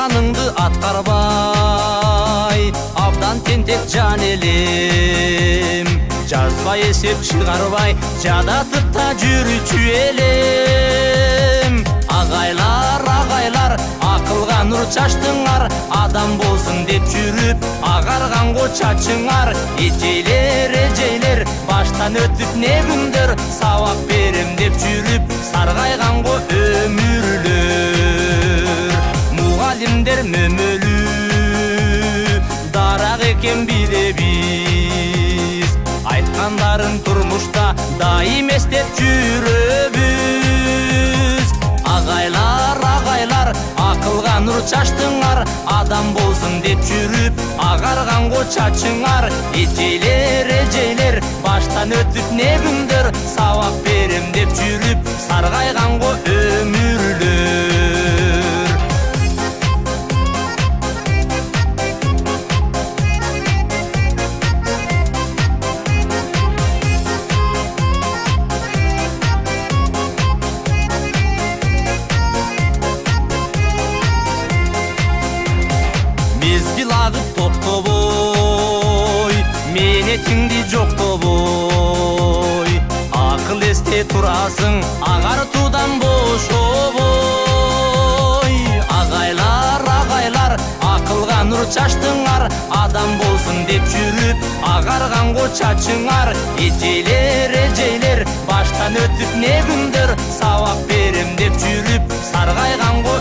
айтканыңды аткарбай абдан тентек жан элем, жазбай эсеп чыгарбай жадатып та жүрүүчү элем. Агайлар акылга нур чачтыңар, адам болсун деп жүрүп агарганго чачыңар. Эжейлер баштан өтүп не күндөр, сабак берем деп жүрүп саргайганго өмүрлөр. Мугалимдер мөмөлүү дарак экен билебиз, айткандарын турмушта дайым эстеп жүрөбүз. Агайлар акылга нур чачтыңар, адам болсун деп жүрүп агарганго чачыңар. Эжейлер баштан өтүп не күндөр, сабак берем деп жүрүп саргайганго өмүрлөр. Мезгил агып токтобой, менетиңди жоктобой, акыл эсте турасың агартуудан бошобой. Агайлар акылга нур чачтыңар, адам болсун деп жүрүп агарганго чачыңар. Эжейлер баштан өтүп не күндөр, сабак берем деп жүрүп саргайганго